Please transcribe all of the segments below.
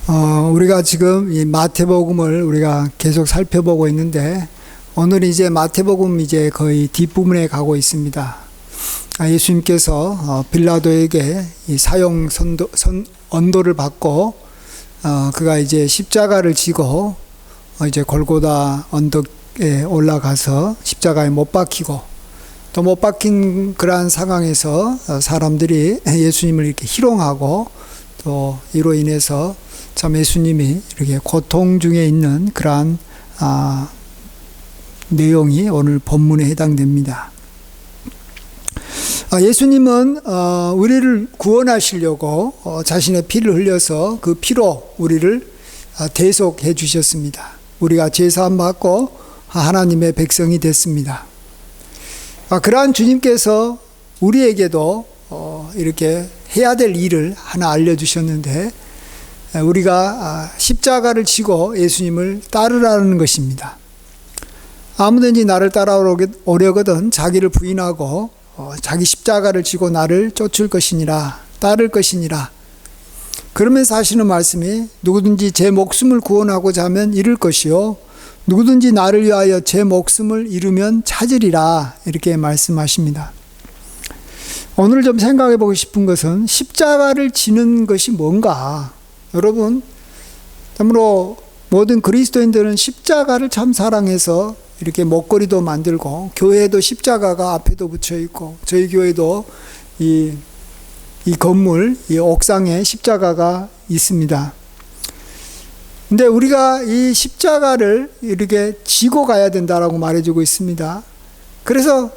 우리가 지금 이 마태복음을 우리가 계속 살펴보고 있는데, 오늘 이제 마태복음 이제 거의 뒷부분에 가고 있습니다. 예수님께서 빌라도에게 이 사형 언도를 받고, 그가 이제 십자가를 지고 이제 골고다 언덕에 올라가서 십자가에 못 박히고, 또 못 박힌 그러한 상황에서 사람들이 예수님을 이렇게 희롱하고, 또 이로 인해서 참 예수님이 이렇게 고통 중에 있는 그러한 내용이 오늘 본문에 해당됩니다. 예수님은 우리를 구원하시려고 자신의 피를 흘려서 그 피로 우리를 대속해 주셨습니다. 우리가 죄사함 받고 하나님의 백성이 됐습니다. 그러한 주님께서 우리에게도 이렇게 해야 될 일을 하나 알려주셨는데, 우리가 십자가를 지고 예수님을 따르라는 것입니다. 아무든지 나를 따라오려거든 자기를 부인하고 자기 십자가를 지고 나를 쫓을 것이니라, 따를 것이니라. 그러면서 하시는 말씀이, 누구든지 제 목숨을 구원하고자 하면 잃을 것이요, 누구든지 나를 위하여 제 목숨을 잃으면 찾으리라, 이렇게 말씀하십니다. 오늘 좀 생각해 보고 싶은 것은 십자가를 지는 것이 뭔가. 여러분, 참으로 모든 그리스도인들은 십자가를 참 사랑해서 이렇게 목걸이도 만들고, 교회에도 십자가가 앞에도 붙여 있고, 저희 교회도 이 건물, 이 옥상에 십자가가 있습니다. 근데 우리가 이 십자가를 이렇게 지고 가야 된다라고 말해주고 있습니다. 그래서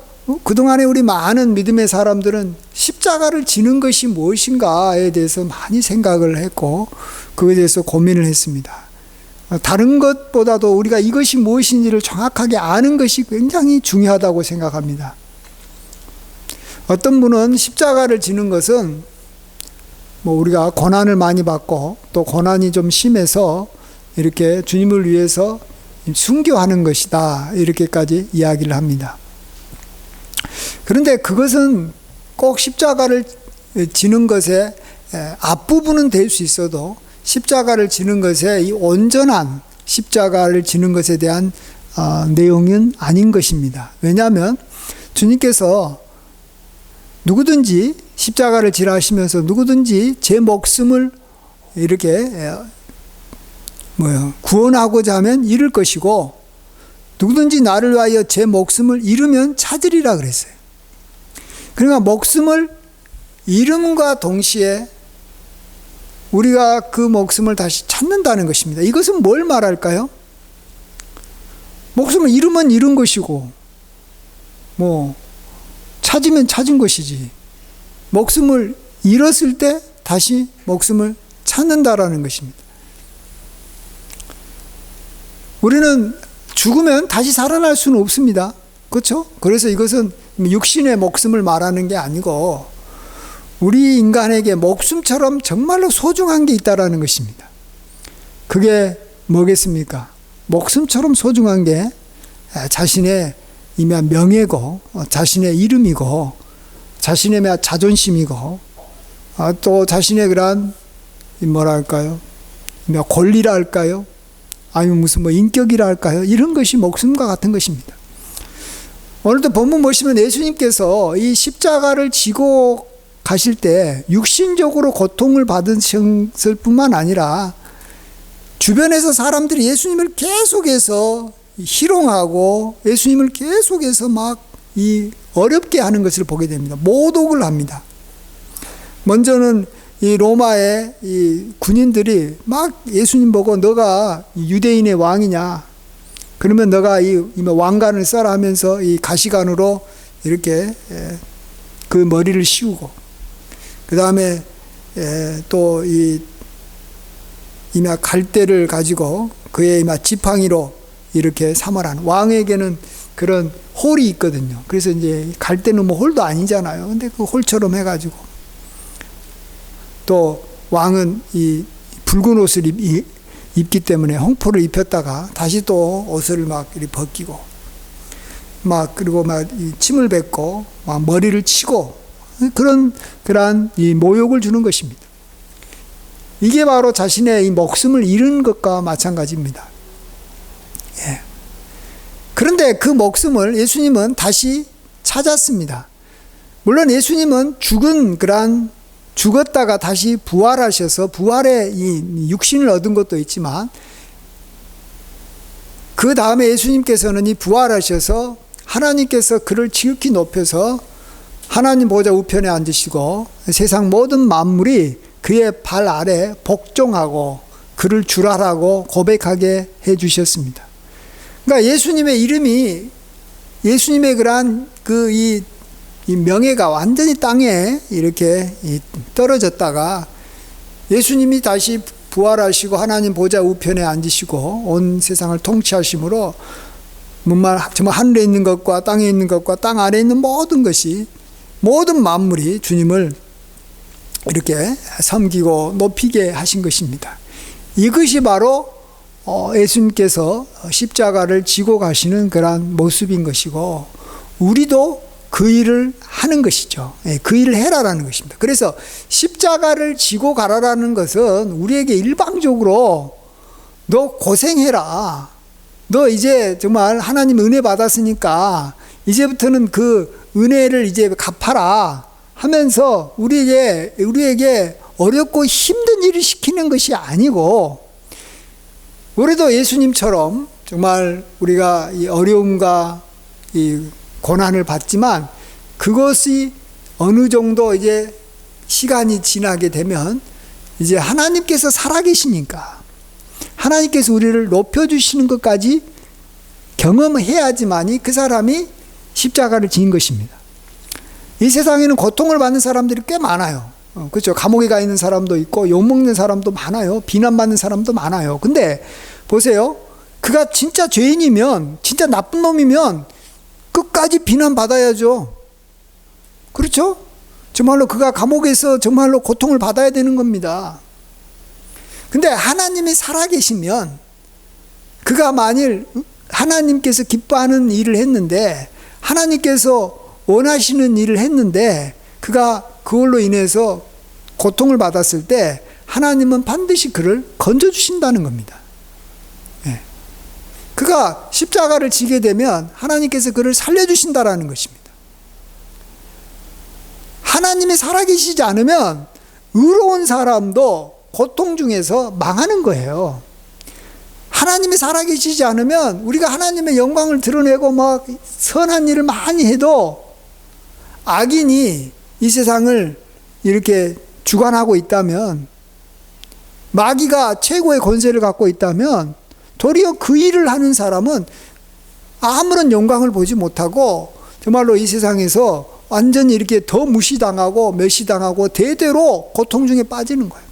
그동안에 우리 많은 믿음의 사람들은 십자가를 지는 것이 무엇인가에 대해서 많이 생각을 했고, 그것에 대해서 고민을 했습니다. 다른 것보다도 우리가 이것이 무엇인지를 정확하게 아는 것이 굉장히 중요하다고 생각합니다. 어떤 분은 십자가를 지는 것은 우리가 고난을 많이 받고, 또 고난이 좀 심해서 이렇게 주님을 위해서 순교하는 것이다, 이렇게까지 이야기를 합니다. 그런데 그것은 꼭 십자가를 지는 것의 앞부분은 될 수 있어도, 십자가를 지는 것의 이 온전한 십자가를 지는 것에 대한 내용은 아닌 것입니다. 왜냐하면 주님께서 누구든지 십자가를 지라 하시면서, 누구든지 제 목숨을 이렇게 구원하고자 하면 잃을 것이고, 누구든지 나를 위하여 제 목숨을 잃으면 찾으리라 그랬어요. 그러니까 목숨을 잃음과 동시에 우리가 그 목숨을 다시 찾는다는 것입니다. 이것은 뭘 말할까요? 목숨을 잃으면 잃은 것이고, 찾으면 찾은 것이지, 목숨을 잃었을 때 다시 목숨을 찾는다라는 것입니다. 우리는 죽으면 다시 살아날 수는 없습니다. 그렇죠? 그래서 이것은 육신의 목숨을 말하는 게 아니고, 우리 인간에게 목숨처럼 정말로 소중한 게 있다라는 것입니다. 그게 뭐겠습니까? 목숨처럼 소중한 게 자신의 명예고, 자신의 이름이고, 자신의 자존심이고, 또 자신의 그런 권리라 할까요? 아니면 무슨 인격이라 할까요? 이런 것이 목숨과 같은 것입니다. 오늘도 본문 보시면 예수님께서 이 십자가를 지고 가실 때 육신적으로 고통을 받으셨을 뿐만 아니라, 주변에서 사람들이 예수님을 계속해서 희롱하고 예수님을 계속해서 어렵게 하는 것을 보게 됩니다. 모독을 합니다. 먼저는 이 로마의 이 군인들이 예수님 보고, 너가 유대인의 왕이냐? 그러면 너가 이 왕관을 써라 하면서 이 가시관으로 이렇게 그 머리를 씌우고, 그 다음에 또 갈대를 가지고 그의 지팡이로 이렇게 삼으라는, 왕에게는 그런 홀이 있거든요. 그래서 이제 갈대는 홀도 아니잖아요. 근데 그 홀처럼 해가지고, 또 왕은 이 붉은 옷을 입기 때문에 홍포를 입혔다가 다시 또 옷을 이렇게 벗기고, 그리고 침을 뱉고 머리를 치고, 그러한 이 모욕을 주는 것입니다. 이게 바로 자신의 이 목숨을 잃은 것과 마찬가지입니다. 예. 그런데 그 목숨을 예수님은 다시 찾았습니다. 물론 예수님은 죽었다가 다시 부활하셔서 부활의 이 육신을 얻은 것도 있지만, 그 다음에 예수님께서는 이 부활하셔서 하나님께서 그를 지극히 높여서 하나님 보좌 우편에 앉으시고 세상 모든 만물이 그의 발 아래 복종하고 그를 주라라고 고백하게 해주셨습니다. 그러니까 예수님의 이름이, 예수님의 그러한 이 명예가 완전히 땅에 이렇게 떨어졌다가 예수님이 다시 부활하시고 하나님 보좌 우편에 앉으시고 온 세상을 통치하심으로 정말 하늘에 있는 것과 땅에 있는 것과 땅 아래에 있는 모든 것이, 모든 만물이 주님을 이렇게 섬기고 높이게 하신 것입니다. 이것이 바로 예수님께서 십자가를 지고 가시는 그러한 모습인 것이고, 우리도 그 일을 하는 것이죠. 그 일을 해라라는 것입니다. 그래서 십자가를 지고 가라라는 것은 우리에게 일방적으로 너 고생해라, 너 이제 정말 하나님 은혜 받았으니까 이제부터는 그 은혜를 이제 갚아라 하면서 우리에게 어렵고 힘든 일을 시키는 것이 아니고, 우리도 예수님처럼 정말 우리가 이 어려움과 이 고난을 받지만 그것이 어느 정도 이제 시간이 지나게 되면 이제 하나님께서 살아계시니까 하나님께서 우리를 높여주시는 것까지 경험해야지만이 그 사람이 십자가를 지은 것입니다. 이 세상에는 고통을 받는 사람들이 꽤 많아요. 그렇죠. 감옥에 가 있는 사람도 있고 욕먹는 사람도 많아요. 비난받는 사람도 많아요. 근데 보세요. 그가 진짜 죄인이면, 진짜 나쁜 놈이면 끝까지 비난받아야죠. 그렇죠? 정말로 그가 감옥에서 정말로 고통을 받아야 되는 겁니다. 근데 하나님이 살아계시면, 그가 만일 하나님께서 기뻐하는 일을 했는데, 하나님께서 원하시는 일을 했는데 그가 그걸로 인해서 고통을 받았을 때 하나님은 반드시 그를 건져주신다는 겁니다. 예. 그가 십자가를 지게 되면 하나님께서 그를 살려주신다라는 것입니다. 하나님이 살아계시지 않으면 의로운 사람도 고통 중에서 망하는 거예요. 하나님이 살아계시지 않으면 우리가 하나님의 영광을 드러내고 막 선한 일을 많이 해도 악인이 이 세상을 이렇게 주관하고 있다면, 마귀가 최고의 권세를 갖고 있다면 도리어 그 일을 하는 사람은 아무런 영광을 보지 못하고 정말로 이 세상에서 완전히 이렇게 더 무시당하고 멸시당하고 대대로 고통 중에 빠지는 거예요.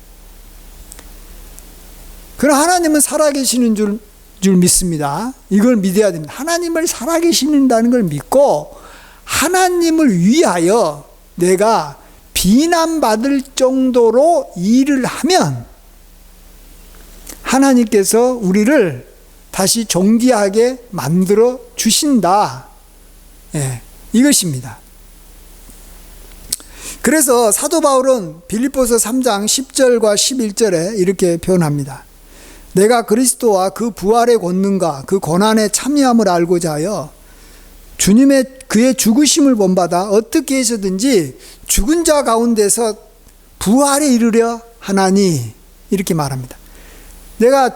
그러나 하나님은 살아계시는 줄 믿습니다. 이걸 믿어야 됩니다. 하나님을 살아계시는다는 걸 믿고 하나님을 위하여 내가 비난받을 정도로 일을 하면 하나님께서 우리를 다시 존귀하게 만들어 주신다. 예, 이것입니다. 그래서 사도 바울은 빌립보서 3장 10절과 11절에 이렇게 표현합니다. 내가 그리스도와 그 부활의 권능과 그 고난에 참여함을 알고자 하여 그의 죽으심을 본받아 어떻게 해서든지 죽은 자 가운데서 부활에 이르려 하나니, 이렇게 말합니다. 내가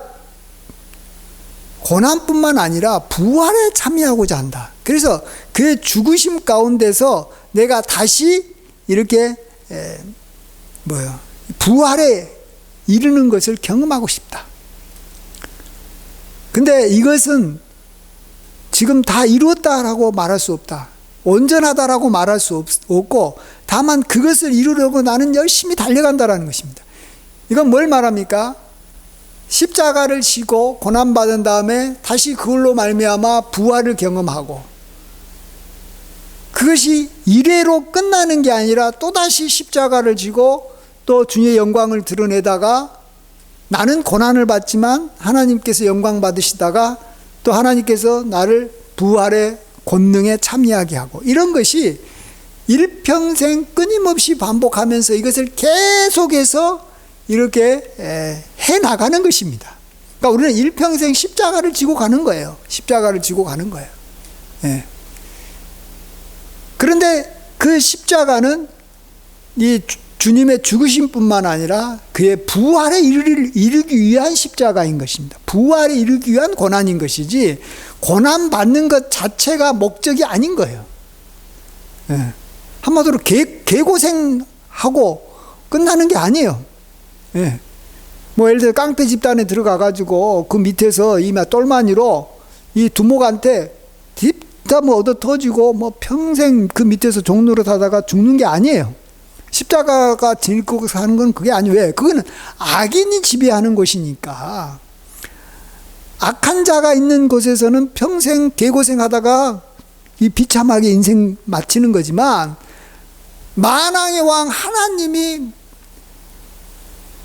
고난뿐만 아니라 부활에 참여하고자 한다. 그래서 그의 죽으심 가운데서 내가 다시 이렇게 부활에 이르는 것을 경험하고 싶다. 근데 이것은 지금 다 이루었다라고 말할 수 없다. 온전하다라고 말할 수 없고, 다만 그것을 이루려고 나는 열심히 달려간다라는 것입니다. 이건 뭘 말합니까? 십자가를 지고 고난받은 다음에 다시 그걸로 말미암아 부활을 경험하고, 그것이 이래로 끝나는 게 아니라 또다시 십자가를 지고 또 주의 영광을 드러내다가 나는 고난을 받지만 하나님께서 영광 받으시다가 또 하나님께서 나를 부활의 권능에 참여하게 하고, 이런 것이 일평생 끊임없이 반복하면서 이것을 계속해서 이렇게 해 나가는 것입니다. 그러니까 우리는 일평생 십자가를 지고 가는 거예요. 십자가를 지고 가는 거예요. 예. 그런데 그 십자가는 이 주님의 죽으심뿐만 아니라 그의 부활에 이르기 위한 십자가인 것입니다. 부활에 이르기 위한 고난인 것이지 고난 받는 것 자체가 목적이 아닌 거예요. 예. 한마디로 개고생하고 끝나는 게 아니에요. 예. 뭐 예를 들어 깡패 집단에 들어가 가지고 그 밑에서 이마 똘마니로 이 두목한테 딥다 뭐 얻어 터지고 뭐 평생 그 밑에서 종노릇 하다가 죽는 게 아니에요. 십자가가 지고 사는 건 그게 아니에요. 왜? 그거는 악인이 지배하는 곳이니까. 악한 자가 있는 곳에서는 평생 개고생하다가 이 비참하게 인생 마치는 거지만 만왕의 왕 하나님이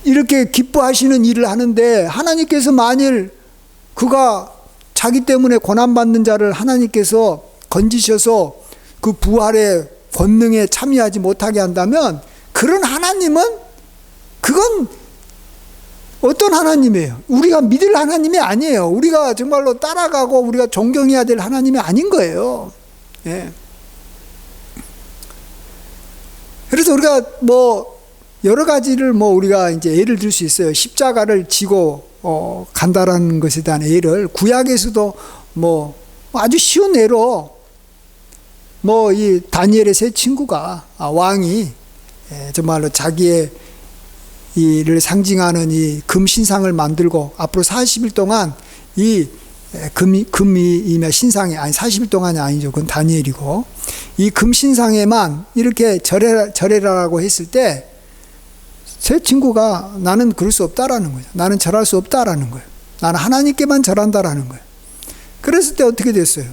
이렇게 기뻐하시는 일을 하는데 하나님께서 만일 그가 자기 때문에 고난받는 자를 하나님께서 건지셔서 그 부활의 권능에 참여하지 못하게 한다면 그런 하나님은 그건 어떤 하나님이에요? 우리가 믿을 하나님이 아니에요. 우리가 정말로 따라가고 우리가 존경해야 될 하나님이 아닌 거예요. 예. 그래서 우리가 뭐 여러 가지를 뭐 우리가 이제 예를 들 수 있어요. 십자가를 지고 간다라는 것에 대한 예를 구약에서도 뭐 아주 쉬운 예로 뭐 이 다니엘의 세 친구가 왕이 정말로 자기의 이를 상징하는 이 금신상을 만들고 앞으로 40일 동안 이 금이며 신상에 아니 40일 동안이 아니죠. 그건 다니엘이고 이 금신상에만 이렇게 절해라라고 했을 때 세 친구가 나는 그럴 수 없다라는 거예요. 나는 절할 수 없다라는 거예요. 나는 하나님께만 절한다라는 거예요. 그랬을 때 어떻게 됐어요?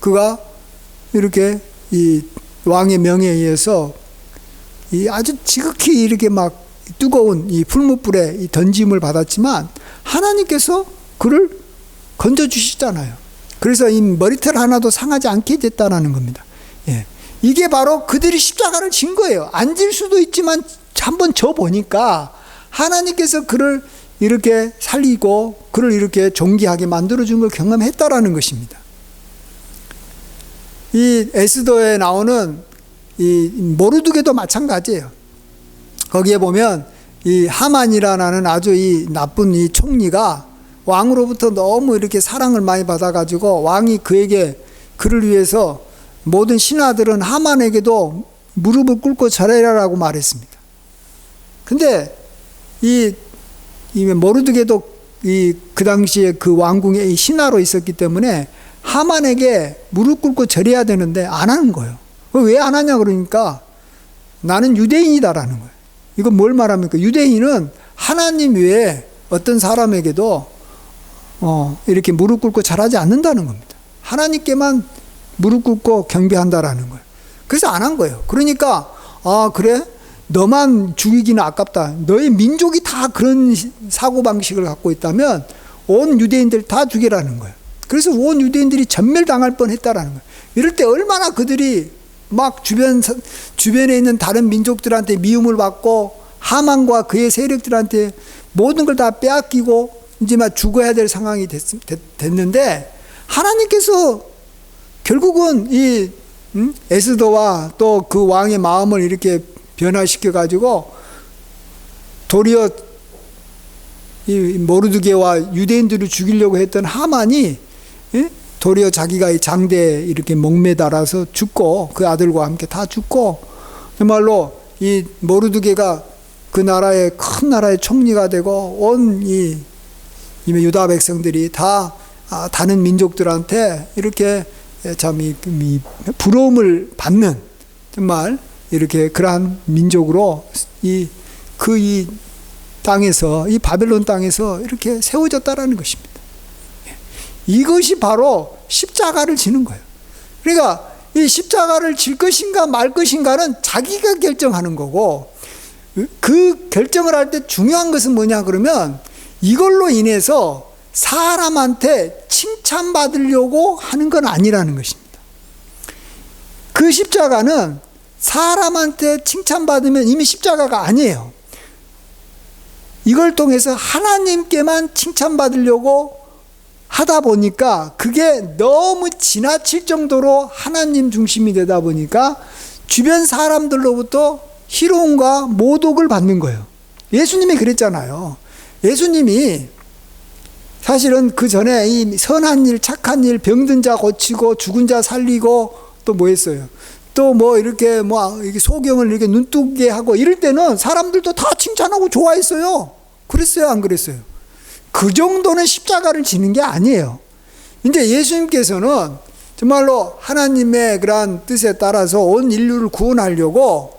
그가 이렇게 이 왕의 명에 의해서 이 아주 지극히 이렇게 막 뜨거운 이 풀무불에 이 던짐을 받았지만 하나님께서 그를 건져주시잖아요. 그래서 이 머리털 하나도 상하지 않게 됐다는 겁니다. 예. 이게 바로 그들이 십자가를 진 거예요. 안 질 수도 있지만 한번 져 보니까 하나님께서 그를 이렇게 살리고 그를 이렇게 존귀하게 만들어준 걸 경험했다라는 것입니다. 이 에스더에 나오는 이 모르드게도 마찬가지예요. 거기에 보면 이 하만이라는 아주 이 나쁜 이 총리가 왕으로부터 너무 이렇게 사랑을 많이 받아가지고 왕이 그를 위해서 모든 신하들은 하만에게도 무릎을 꿇고 절해라라고 말했습니다. 근데 이 모르드게도 그 당시에 그 왕궁의 신하로 있었기 때문에 하만에게 무릎 꿇고 절해야 되는데 안 하는 거예요. 왜 안 하냐 그러니까 나는 유대인이다라는 거예요. 이건 뭘 말합니까? 유대인은 하나님 외에 어떤 사람에게도 이렇게 무릎 꿇고 절하지 않는다는 겁니다. 하나님께만 무릎 꿇고 경배한다라는 거예요. 그래서 안 한 거예요. 그러니까 그래? 너만 죽이기는 아깝다. 너의 민족이 다 그런 사고방식을 갖고 있다면 온 유대인들 다 죽이라는 거예요. 그래서 온 유대인들이 전멸당할 뻔했다라는 거예요. 이럴 때 얼마나 그들이 막 주변에 있는 다른 민족들한테 미움을 받고 하만과 그의 세력들한테 모든 걸 다 빼앗기고 이제 막 죽어야 될 상황이 됐는데 하나님께서 결국은 이 에스더와 또 그 왕의 마음을 이렇게 변화시켜 가지고 도리어 이 모르드게와 유대인들을 죽이려고 했던 하만이 도리어 자기가 이 장대에 이렇게 목매달아서 죽고 그 아들과 함께 다 죽고 정말로 이 모르드게가 그 나라의 큰 나라의 총리가 되고 온 이 유다 백성들이 다 다른 민족들한테 이렇게 참 이 부러움을 받는 정말 이렇게 그러한 민족으로 이 땅에서 이 바벨론 땅에서 이렇게 세워졌다라는 것입니다. 이것이 바로 십자가를 지는 거예요. 그러니까 이 십자가를 질 것인가 말 것인가는 자기가 결정하는 거고 그 결정을 할 때 중요한 것은 뭐냐 그러면 이걸로 인해서 사람한테 칭찬받으려고 하는 건 아니라는 것입니다. 그 십자가는 사람한테 칭찬받으면 이미 십자가가 아니에요. 이걸 통해서 하나님께만 칭찬받으려고 하다 보니까 그게 너무 지나칠 정도로 하나님 중심이 되다 보니까 주변 사람들로부터 희롱과 모독을 받는 거예요. 예수님이 그랬잖아요. 예수님이 사실은 그 전에 이 선한 일, 착한 일, 병든 자 고치고 죽은 자 살리고 또 뭐 했어요? 또 뭐 이렇게 소경을 이렇게 눈뜨게 하고 이럴 때는 사람들도 다 칭찬하고 좋아했어요. 그랬어요, 안 그랬어요? 그 정도는 십자가를 지는 게 아니에요. 이제 예수님께서는 정말로 하나님의 그러한 뜻에 따라서 온 인류를 구원하려고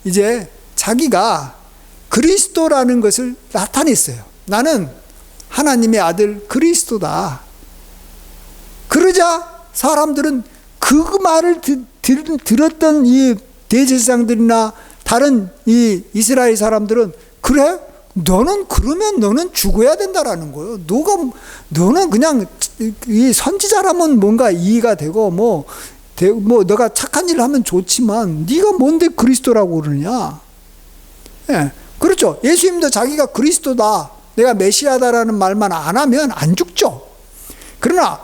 이제 자기가 그리스도라는 것을 나타냈어요. 나는 하나님의 아들 그리스도다. 그러자 사람들은 그 말을 들었던 이 대제사장들이나 다른 이 이스라엘 사람들은 그래? 너는 죽어야 된다라는 거예요. 너는 그냥 이 선지자라면 뭔가 이해가 되고 뭐 너가 착한 일을 하면 좋지만 네가 뭔데 그리스도라고 그러냐? 예, 그렇죠. 예수님도 자기가 그리스도다, 내가 메시아다라는 말만 안 하면 안 죽죠. 그러나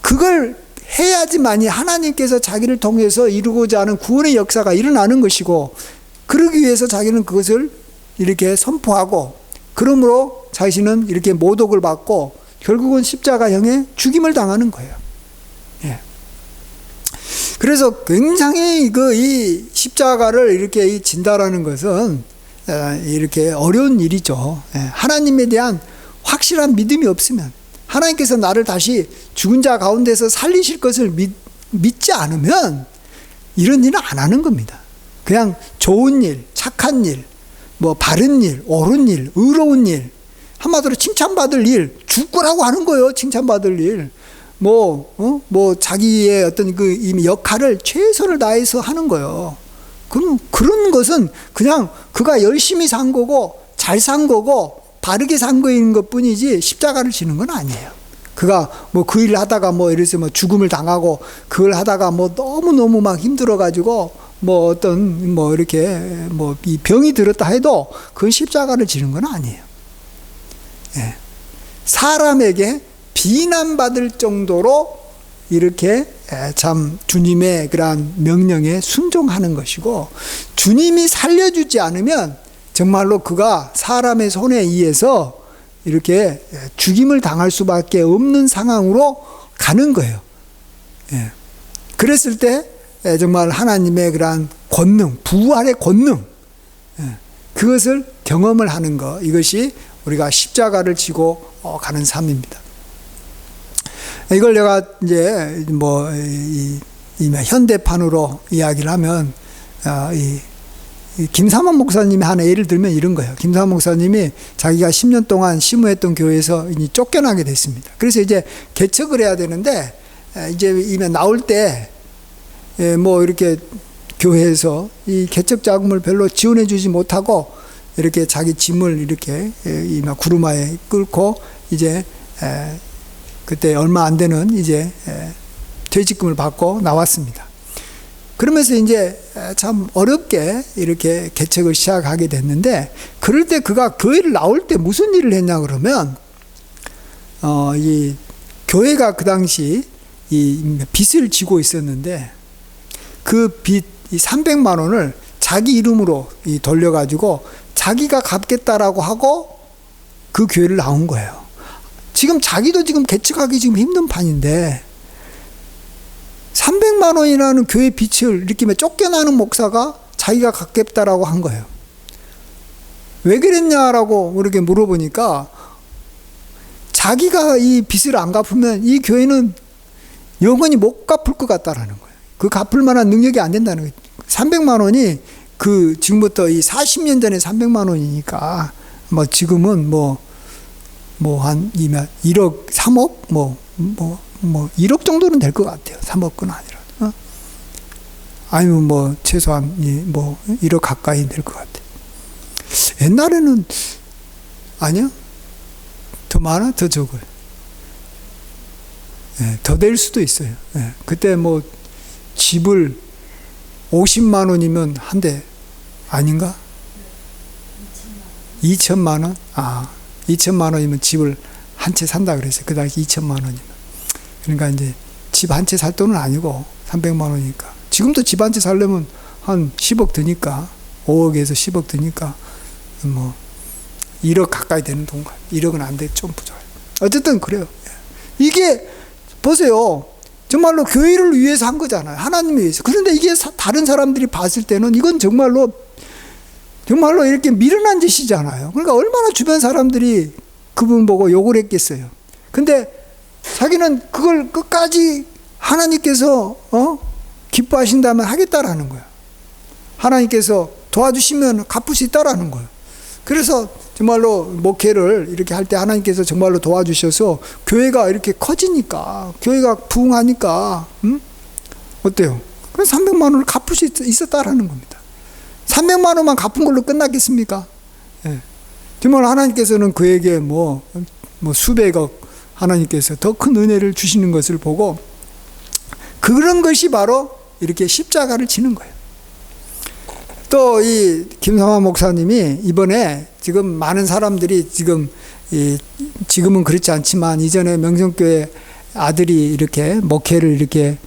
그걸 해야지만이 하나님께서 자기를 통해서 이루고자 하는 구원의 역사가 일어나는 것이고, 그러기 위해서 자기는 그것을 이렇게 선포하고, 그러므로 자신은 이렇게 모독을 받고 결국은 십자가형에 죽임을 당하는 거예요. 예. 그래서 굉장히 이 십자가를 이렇게 진다라는 것은 이렇게 어려운 일이죠. 예. 하나님에 대한 확실한 믿음이 없으면, 하나님께서 나를 다시 죽은 자 가운데서 살리실 것을 믿지 않으면 이런 일은 안 하는 겁니다. 그냥 좋은 일, 착한 일, 뭐 바른 일, 옳은 일, 의로운 일, 한마디로 칭찬받을 일, 죽으라고 하는 거예요. 칭찬받을 일. 뭐 자기의 어떤 그 역할을 최선을 다해서 하는 거예요. 그런 것은 그냥 그가 열심히 산 거고 잘 산 거고 바르게 산 거인 것 뿐이지 십자가를 지는 건 아니에요. 그가 뭐 그 일을 하다가 뭐 이래서 뭐 죽음을 당하고 그걸 하다가 뭐 너무너무 막 힘들어가지고 뭐 어떤 뭐 이렇게 뭐 이 병이 들었다 해도 그건 십자가를 지는 건 아니에요. 예. 사람에게 비난받을 정도로 이렇게 참 주님의 그러한 명령에 순종하는 것이고, 주님이 살려주지 않으면 정말로 그가 사람의 손에 의해서 이렇게 죽임을 당할 수밖에 없는 상황으로 가는 거예요. 예. 그랬을 때 정말 하나님의 그러한 권능, 부활의 권능, 그것을 경험을 하는 것, 이것이 우리가 십자가를 지고 가는 삶입니다. 이걸 내가 이제 뭐 현대판으로 이야기를 하면 이 김삼원 목사님이 한 예를 들면 이런 거예요. 김삼원 목사님이 자기가 10년 동안 심우했던 교회에서 쫓겨나게 됐습니다. 그래서 이제 개척을 해야 되는데 이제 이미 나올 때 뭐 이렇게 교회에서 이 개척 자금을 별로 지원해 주지 못하고 이렇게 자기 짐을 이렇게 구루마에 끌고 이제 그때 얼마 안 되는 이제 퇴직금을 받고 나왔습니다. 그러면서 이제 참 어렵게 이렇게 개척을 시작하게 됐는데, 그럴 때 그가 교회를 나올 때 무슨 일을 했냐 그러면 이 교회가 그 당시 이 빚을 지고 있었는데 그 빚 300만 원을 자기 이름으로 돌려가지고 자기가 갚겠다라고 하고 그 교회를 나온 거예요. 지금 자기도 지금 개척하기 지금 힘든 판인데 300만 원이라는 교회 빚을 이렇게 쫓겨나는 목사가 자기가 갚겠다라고 한 거예요. 왜 그랬냐라고 이렇게 물어보니까 자기가 이 빚을 안 갚으면 이 교회는 영원히 못 갚을 것 같다라는 거예요. 그 갚을 만한 능력이 안 된다는 거예요. 300만 원이 그 지금부터 이 40년 전에 300만 원이니까 뭐 지금은 뭐 한 1억, 3억 뭐 1억 정도는 될 것 같아요. 3억은 아니라. 아니면 뭐 최소한 뭐 1억 가까이 될 것 같아요. 옛날에는 아니요. 더 많아? 더 적어요. 예, 더 될 수도 있어요. 예, 그때 뭐 집을 50만 원이면 한 대 아닌가? 2천만 원? 2천만 원이면 집을 한 채 산다 그랬어요. 그 당시 2천만 원이면. 그러니까 이제 집 한 채 살 돈은 아니고 300만 원이니까. 지금도 집 한 채 살려면 한 10억 드니까, 5억에서 10억 드니까 뭐 1억 가까이 되는 돈. 1억은 안 돼, 좀 부족해요. 어쨌든 그래요. 이게 보세요. 정말로 교회를 위해서 한 거잖아요. 하나님을 위해서. 그런데 이게 다른 사람들이 봤을 때는 이건 정말로 이렇게 미련한 짓이잖아요. 그러니까 얼마나 주변 사람들이 그분 보고 욕을 했겠어요. 근데 자기는 그걸 끝까지 하나님께서 기뻐하신다면 하겠다라는 거야. 하나님께서 도와주시면 갚을 수 있다라는 거예요. 그래서 정말로 목회를 이렇게 할 때 하나님께서 정말로 도와주셔서 교회가 이렇게 커지니까, 교회가 부흥하니까, 어때요? 그래서 300만 원을 갚을 수 있었다라는 겁니다. 300만 원만 갚은 걸로 끝났겠습니까? 예. 정말 하나님께서는 그에게 뭐 수백억 하나님께서 더 큰 은혜를 주시는 것을 보고, 그런 것이 바로 이렇게 십자가를 지는 거예요. 또 이 김삼화 목사님이 이번에 지금 많은 사람들이 지금은 그렇지 않지만 이전에 명성교회 아들이 이렇게 목회를 이렇게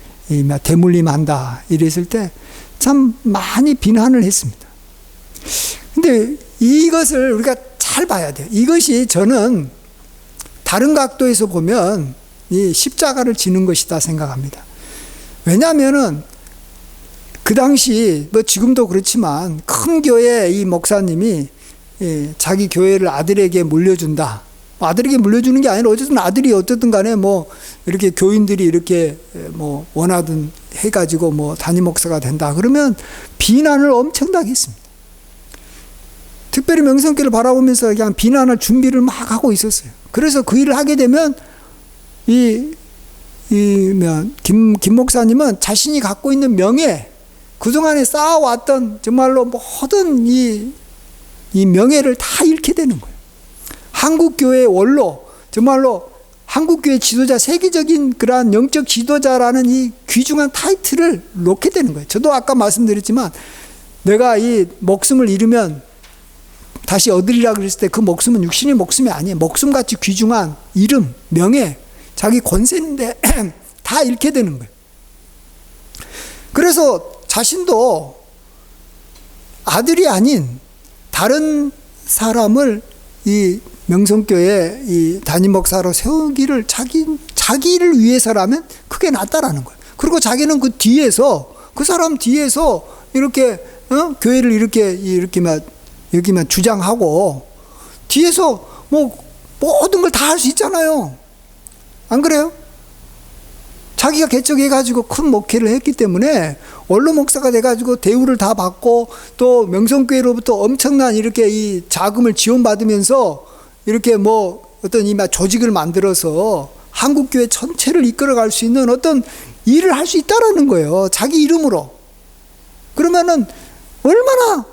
대물림한다 이랬을 때 참 많이 비난을 했습니다. 근데 이것을 우리가 잘 봐야 돼요. 이것이 저는 다른 각도에서 보면 이 십자가를 지는 것이다 생각합니다. 왜냐하면은 그 당시 뭐 지금도 그렇지만 큰 교회 이 목사님이 자기 교회를 아들에게 물려준다. 아들에게 물려주는 게 아니라 어쨌든 아들이 어쨌든 간에 뭐 이렇게 교인들이 이렇게 뭐 원하든 해가지고 뭐 담임 목사가 된다. 그러면 비난을 엄청나게 했습니다. 특별히 명성교회를 바라보면서 그냥 비난할 준비를 막 하고 있었어요. 그래서 그 일을 하게 되면 김 목사님은 자신이 갖고 있는 명예, 그동안에 쌓아왔던 정말로 모든 이 명예를 다 잃게 되는 거예요. 한국교회의 원로, 정말로 한국교회 지도자, 세계적인 그러한 영적 지도자라는 이 귀중한 타이틀을 놓게 되는 거예요. 저도 아까 말씀드렸지만 내가 이 목숨을 잃으면 다시 얻으리라 그랬을 때 그 목숨은 육신의 목숨이 아니에요. 목숨같이 귀중한 이름, 명예, 자기 권세인데 다 잃게 되는 거예요. 그래서 자신도 아들이 아닌 다른 사람을 이 명성교회 이 담임 목사로 세우기를 자기를 위해서라면 그게 낫다라는 거예요. 그리고 자기는 그 뒤에서 그 사람 뒤에서 이렇게 교회를 이렇게만 주장하고 뒤에서 뭐 모든 걸 다 할 수 있잖아요. 안 그래요? 자기가 개척해가지고 큰 목회를 했기 때문에 원로 목사가 돼가지고 대우를 다 받고 또 명성교회로부터 엄청난 이렇게 이 자금을 지원받으면서 이렇게 뭐 어떤 이 조직을 만들어서 한국교회 전체를 이끌어갈 수 있는 어떤 일을 할 수 있다라는 거예요. 자기 이름으로. 그러면은 얼마나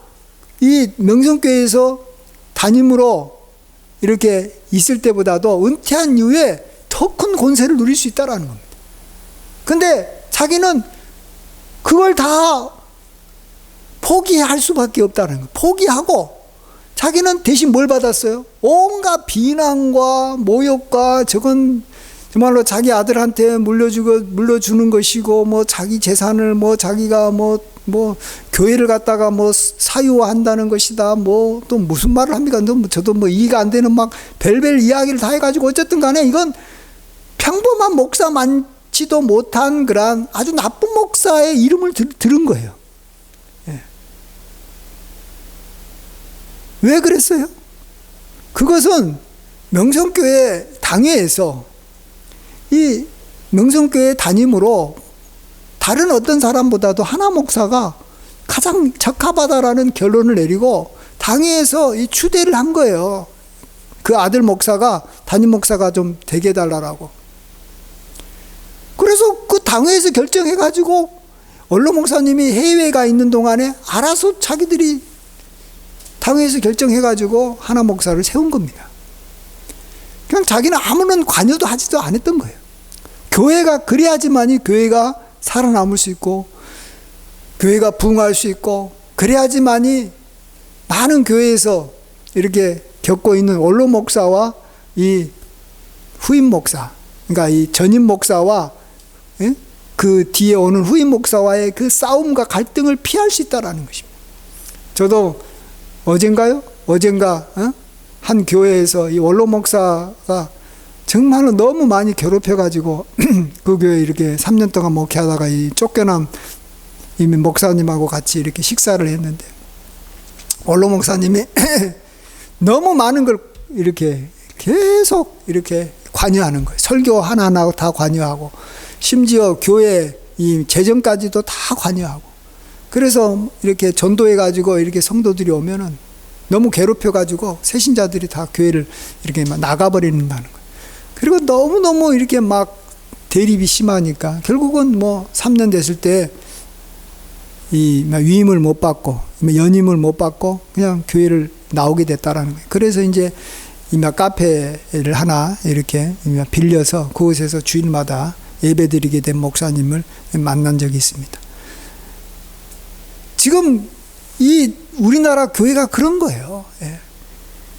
이 명성교회에서 담임으로 이렇게 있을 때보다도 은퇴한 이후에 더 큰 권세를 누릴 수 있다라는 겁니다. 근데 자기는 그걸 다 포기할 수밖에 없다는 거예요. 포기하고 자기는 대신 뭘 받았어요? 온갖 비난과 모욕과 저건 정말로 자기 아들한테 물려주는 것이고 뭐 자기 재산을 뭐 자기가 뭐 교회를 갖다가 뭐 사유화한다는 것이다. 뭐 또 무슨 말을 합니까? 저도 뭐 이해가 안 되는 막 별별 이야기를 다 해가지고 어쨌든 간에 이건 평범한 목사 많지도 못한 그런 아주 나쁜 목사의 이름을 들은 거예요. 예. 왜 그랬어요? 그것은 명성교회 당회에서 이 명성교회 담임으로 다른 어떤 사람보다도 하나 목사가 가장 적합하다라는 결론을 내리고 당회에서 이 추대를 한 거예요. 그 아들 목사가 담임 목사가 좀 되게 해달라고. 그래서 그 당회에서 결정해가지고 원로 목사님이 해외에 가 있는 동안에 알아서 자기들이 당회에서 결정해가지고 하나 목사를 세운 겁니다. 그냥 자기는 아무런 관여도 하지도 않았던 거예요. 교회가 그래야지만이 교회가 살아남을 수 있고 교회가 부흥할 수 있고 그래야지만이 많은 교회에서 이렇게 겪고 있는 원로 목사와 이 후임 목사, 그러니까 이 전임 목사와 그 뒤에 오는 후임 목사와의 그 싸움과 갈등을 피할 수 있다라는 것입니다. 저도 어젠가 한 교회에서 이 원로 목사가 정말로 너무 많이 괴롭혀가지고 그 교회 이렇게 3년 동안 목회하다가 이 쫓겨난 이미 목사님하고 같이 이렇게 식사를 했는데, 원로 목사님이 너무 많은 걸 이렇게 계속 이렇게 관여하는 거예요. 설교 하나하나 다 관여하고, 심지어 교회 이 재정까지도 다 관여하고. 그래서 이렇게 전도해가지고 이렇게 성도들이 오면은 너무 괴롭혀가지고 새신자들이 다 교회를 이렇게 막 나가버린다는 거예요. 그리고 너무너무 이렇게 막 대립이 심하니까 결국은 뭐 3년 됐을 때 이 위임을 못 받고 연임을 못 받고 그냥 교회를 나오게 됐다라는 거예요. 그래서 이제 카페를 하나 이렇게 빌려서 그곳에서 주일마다 예배드리게 된 목사님을 만난 적이 있습니다. 지금 이 우리나라 교회가 그런 거예요. 예.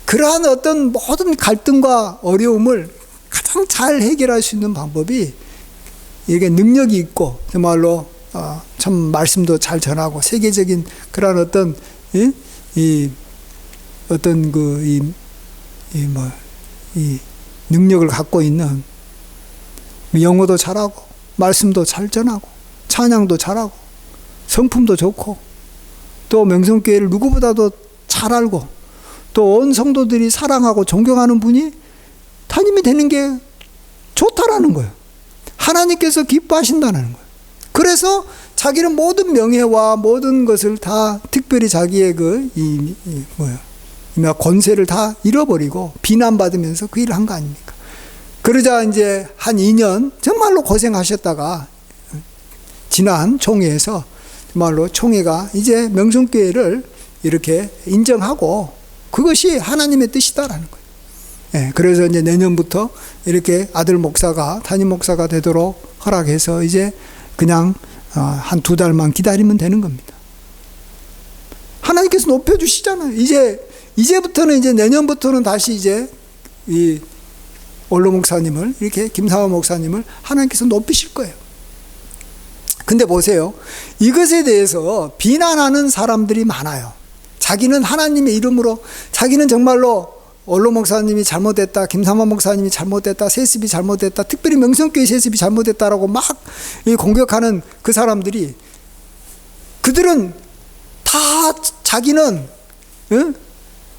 그러한 어떤 모든 갈등과 어려움을 가장 잘 해결할 수 있는 방법이 이게 능력이 있고 정말로 참 말씀도 잘 전하고 세계적인 그러한 어떤 어떤 이 능력을 갖고 있는, 영어도 잘하고 말씀도 잘 전하고 찬양도 잘하고 성품도 좋고 또 명성교회를 누구보다도 잘 알고 또 온 성도들이 사랑하고 존경하는 분이 담임이 되는 게 좋다라는 거예요. 하나님께서 기뻐하신다는 거예요. 그래서 자기는 모든 명예와 모든 것을 다 특별히 자기의 권세를 다 잃어버리고 비난받으면서 그 일을 한 거 아닙니까? 그러자 이제 한 2년 정말로 고생하셨다가 지난 총회에서 정말로 총회가 이제 명성교회를 이렇게 인정하고 그것이 하나님의 뜻이다라는 거예요. 예, 그래서 이제 내년부터 이렇게 아들 목사가 담임 목사가 되도록 허락해서 이제 그냥 한 2달만 기다리면 되는 겁니다. 하나님께서 높여주시잖아요. 이제부터는 이제 내년부터는 다시 이제 이 원로 목사님을 이렇게 김사원 목사님을 하나님께서 높이실 거예요. 근데 보세요. 이것에 대해서 비난하는 사람들이 많아요. 자기는 하나님의 이름으로 자기는 정말로 원로 목사님이 잘못됐다, 김삼환 목사님이 잘못됐다, 세습이 잘못됐다, 특별히 명성교회 세습이 잘못됐다라고 막 공격하는 그 사람들이, 그들은 다 자기는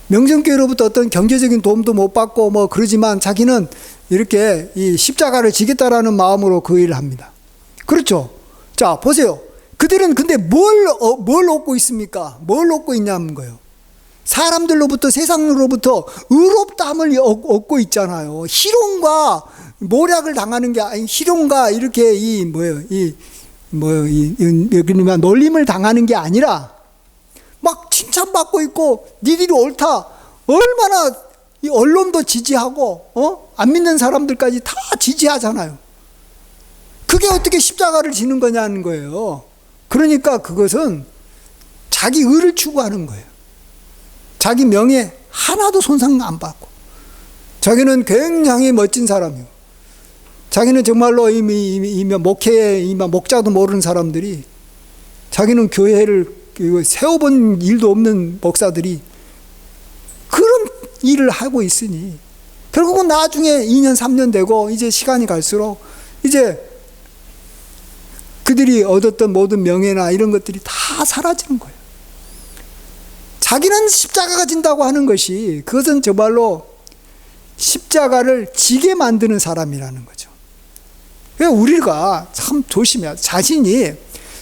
명성교회로부터 어떤 경제적인 도움도 못 받고 뭐 그러지만 자기는 이렇게 이 십자가를 지겠다라는 마음으로 그 일을 합니다. 그렇죠? 자, 보세요. 그들은 근데 뭘 얻고 있습니까? 뭘 얻고 있냐는 거예요. 사람들로부터, 세상으로부터 의롭다함을 얻고 있잖아요. 희롱과 모략을 당하는 게 아니, 희롱과 이렇게 놀림을 당하는 게 아니라 막 칭찬받고 있고 니들이 옳다. 얼마나 이 언론도 지지하고 안 믿는 사람들까지 다 지지하잖아요. 그게 어떻게 십자가를 지는 거냐는 거예요. 그러니까 그것은 자기 의를 추구하는 거예요. 자기 명예 하나도 손상 안 받고, 자기는 굉장히 멋진 사람이고, 자기는 정말로 이미 목회에 목자도 모르는 사람들이, 자기는 교회를 세워본 일도 없는 목사들이 그런 일을 하고 있으니 결국은 나중에 2년 3년 되고 이제 시간이 갈수록 이제 그들이 얻었던 모든 명예나 이런 것들이 다 사라지는 거예요. 자기는 십자가가 진다고 하는 것이, 그것은 정말로 십자가를 지게 만드는 사람이라는 거죠. 그러니까 우리가 참 조심해야, 자신이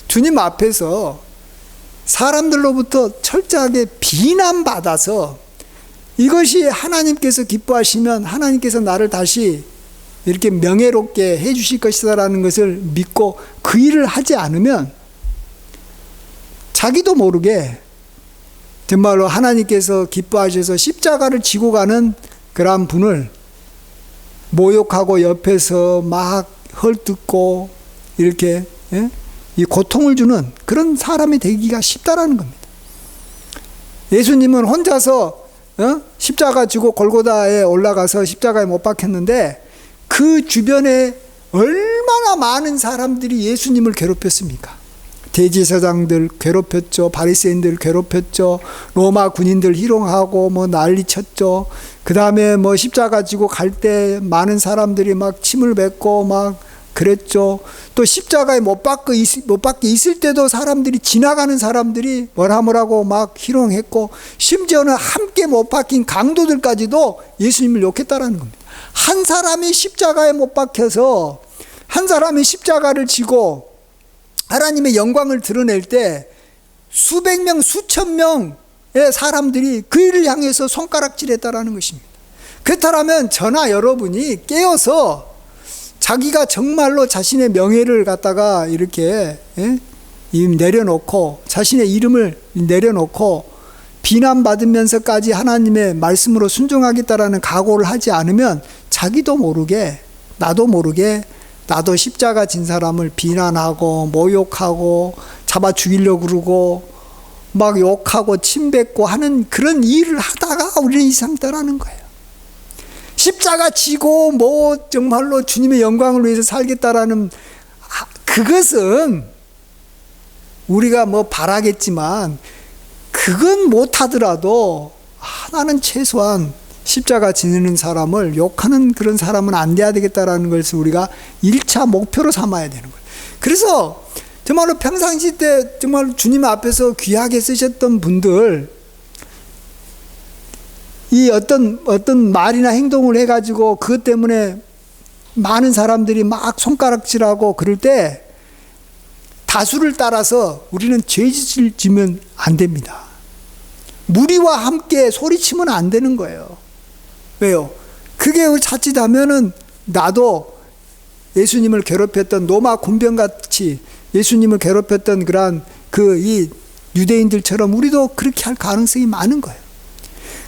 주님 앞에서 사람들로부터 철저하게 비난받아서 이것이 하나님께서 기뻐하시면 하나님께서 나를 다시 이렇게 명예롭게 해 주실 것이다라는 것을 믿고 그 일을 하지 않으면 자기도 모르게 정말로 하나님께서 기뻐하셔서 십자가를 지고 가는 그러한 분을 모욕하고 옆에서 막 헐뜯고 이렇게 이 고통을 주는 그런 사람이 되기가 쉽다라는 겁니다. 예수님은 혼자서 십자가 지고 골고다에 올라가서 십자가에 못 박혔는데 그 주변에 얼마나 많은 사람들이 예수님을 괴롭혔습니까? 대제사장들 괴롭혔죠. 바리새인들 괴롭혔죠. 로마 군인들 희롱하고 뭐 난리쳤죠. 그 다음에 뭐 십자가 지고 갈 때 많은 사람들이 막 침을 뱉고 막 그랬죠. 또 십자가에 못 박혀 있을 때도 사람들이, 지나가는 사람들이 뭐라고 막 희롱했고, 심지어는 함께 못 박힌 강도들까지도 예수님을 욕했다라는 겁니다. 한 사람이 십자가에 못 박혀서, 한 사람이 십자가를 지고 하나님의 영광을 드러낼 때 수백 명, 수천 명의 사람들이 그 일을 향해서 손가락질했다라는 것입니다. 그렇다면 저나 여러분이 깨어서 자기가 정말로 자신의 명예를 갖다가 이렇게 내려놓고, 자신의 이름을 내려놓고 비난받으면서까지 하나님의 말씀으로 순종하겠다라는 각오를 하지 않으면 자기도 모르게, 나도 모르게, 나도 십자가 진 사람을 비난하고 모욕하고 잡아 죽이려고 그러고 막 욕하고 침뱉고 하는 그런 일을 하다가 우리는 이 상태라는 거예요. 십자가 지고 뭐 정말로 주님의 영광을 위해서 살겠다라는 그것은 우리가 뭐 바라겠지만, 그건 못하더라도 나는 최소한 십자가 지는 사람을 욕하는 그런 사람은 안 돼야 되겠다라는 것을 우리가 1차 목표로 삼아야 되는 거예요. 그래서 정말로 평상시 때 정말 주님 앞에서 귀하게 쓰셨던 분들, 이 어떤 말이나 행동을 해가지고 그것 때문에 많은 사람들이 막 손가락질하고 그럴 때 다수를 따라서 우리는 죄짓을 지면 안 됩니다. 무리와 함께 소리치면 안 되는 거예요. 왜요? 그게 자칫하면은 나도 예수님을 괴롭혔던 로마 군병같이 예수님을 괴롭혔던 그러한 이 유대인들처럼 우리도 그렇게 할 가능성이 많은 거예요.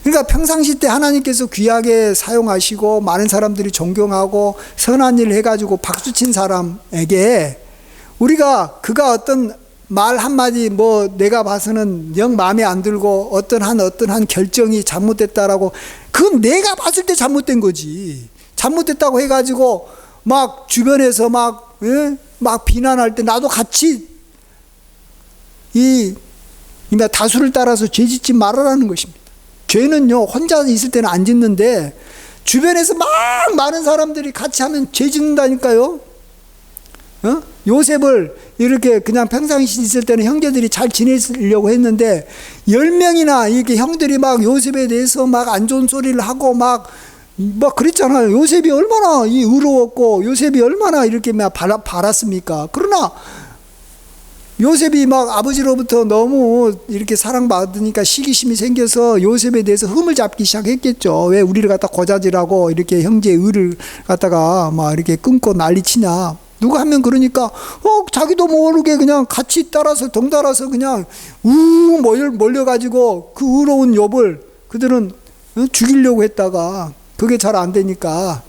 그러니까 평상시 때 하나님께서 귀하게 사용하시고 많은 사람들이 존경하고 선한 일 해가지고 박수친 사람에게 우리가 그가 어떤 말 한마디 뭐 내가 봐서는 영 마음에 안 들고 어떤 결정이 잘못됐다라고, 그건 내가 봤을 때 잘못된 거지. 잘못됐다고 해가지고 막 주변에서 막 비난할 때 나도 같이 다수를 따라서 죄 짓지 말아라는 것입니다. 죄는요, 혼자 있을 때는 안 짓는데 주변에서 막 많은 사람들이 같이 하면 죄 짓는다니까요. 요셉을 이렇게 그냥 평상시 있을 때는 형제들이 잘 지내려고 했는데 10명이나 이렇게 형들이 막 요셉에 대해서 막 안 좋은 소리를 하고 막 그랬잖아요. 요셉이 얼마나 의로웠고 요셉이 얼마나 이렇게 막 바랐습니까? 그러나 요셉이 막 아버지로부터 너무 이렇게 사랑받으니까 시기심이 생겨서 요셉에 대해서 흠을 잡기 시작했겠죠. 왜 우리를 갖다 고자질하고 이렇게 형제의 의를 갖다가 막 이렇게 끊고 난리치냐. 누가 하면 그러니까 자기도 모르게 그냥 같이 따라서 덩달아서 그냥 몰려가지고 그 의로운 욥을 그들은 죽이려고 했다가 그게 잘 안 되니까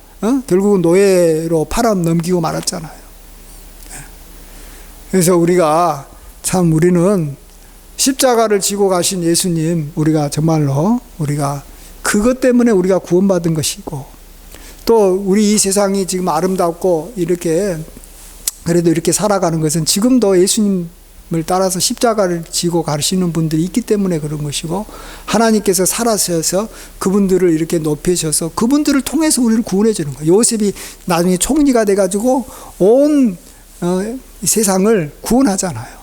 결국은 노예로 팔아 넘기고 말았잖아요. 그래서 우리는 십자가를 지고 가신 예수님, 우리가 정말로 우리가 그것 때문에 우리가 구원받은 것이고, 또 우리 이 세상이 지금 아름답고 이렇게 그래도 이렇게 살아가는 것은 지금도 예수님을 따라서 십자가를 지고 가시는 분들이 있기 때문에 그런 것이고, 하나님께서 살아서서 그분들을 이렇게 높이셔서 그분들을 통해서 우리를 구원해 주는 거예요. 요셉이 나중에 총리가 돼가지고 온 세상을 구원하잖아요.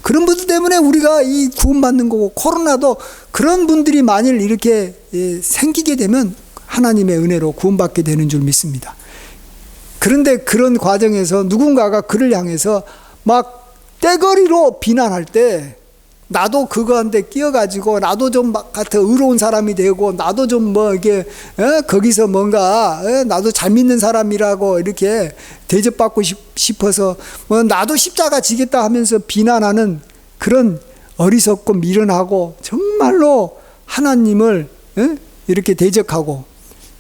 그런 분들 때문에 우리가 이 구원받는 거고, 코로나도 그런 분들이 만일 이렇게 생기게 되면 하나님의 은혜로 구원받게 되는 줄 믿습니다. 그런데 그런 과정에서 누군가가 그를 향해서 막 떼거리로 비난할 때 나도 그거한테 끼어가지고 나도 좀 같은 의로운 사람이 되고 나도 좀 이게 거기서 뭔가 나도 잘 믿는 사람이라고 이렇게 대접받고 싶어서 나도 십자가 지겠다 하면서 비난하는 그런 어리석고 미련하고 정말로 하나님을 이렇게 대적하고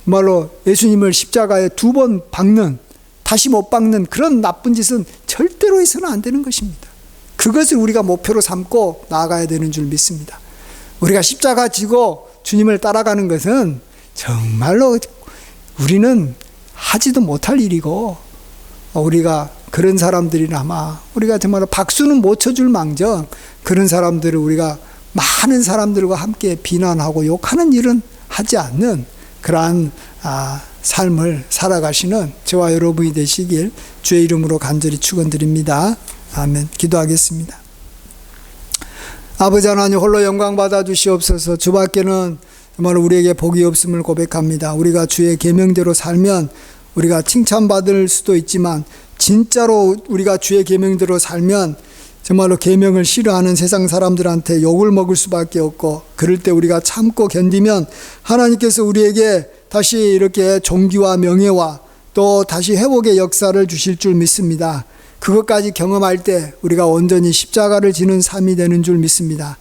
정말로 예수님을 십자가에 2번 박는, 다시 못 박는 그런 나쁜 짓은 절대로 해서는 안 되는 것입니다. 그것을 우리가 목표로 삼고 나아가야 되는 줄 믿습니다. 우리가 십자가 지고 주님을 따라가는 것은 정말로 우리는 하지도 못할 일이고, 우리가 그런 사람들이나마 우리가 정말로 박수는 못 쳐줄 망정 그런 사람들을 우리가 많은 사람들과 함께 비난하고 욕하는 일은 하지 않는 그러한 삶을 살아가시는 저와 여러분이 되시길 주의 이름으로 간절히 축원드립니다. 아멘. 기도하겠습니다. 아버지 하나님, 홀로 영광 받아 주시옵소서. 주밖에는 정말 우리에게 복이 없음을 고백합니다. 우리가 주의 계명대로 살면 우리가 칭찬받을 수도 있지만, 진짜로 우리가 주의 계명대로 살면 정말로 계명을 싫어하는 세상 사람들한테 욕을 먹을 수밖에 없고, 그럴 때 우리가 참고 견디면 하나님께서 우리에게 다시 이렇게 존귀와 명예와 또 다시 회복의 역사를 주실 줄 믿습니다. 그것까지 경험할 때 우리가 온전히 십자가를 지는 삶이 되는 줄 믿습니다.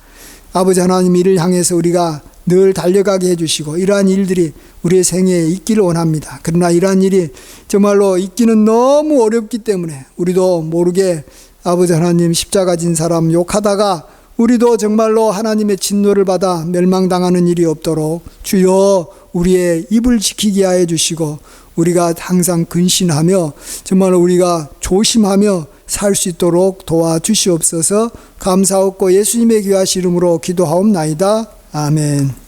아버지 하나님, 이를 향해서 우리가 늘 달려가게 해주시고 이러한 일들이 우리의 생애에 있기를 원합니다. 그러나 이러한 일이 정말로 있기는 너무 어렵기 때문에 우리도 모르게 아버지 하나님, 십자가 진 사람 욕하다가 우리도 정말로 하나님의 진노를 받아 멸망당하는 일이 없도록 주여 우리의 입을 지키게 하여 주시고, 우리가 항상 근신하며 정말로 우리가 조심하며 살 수 있도록 도와주시옵소서. 감사하고 예수님의 귀하신 이름으로 기도하옵나이다. 아멘.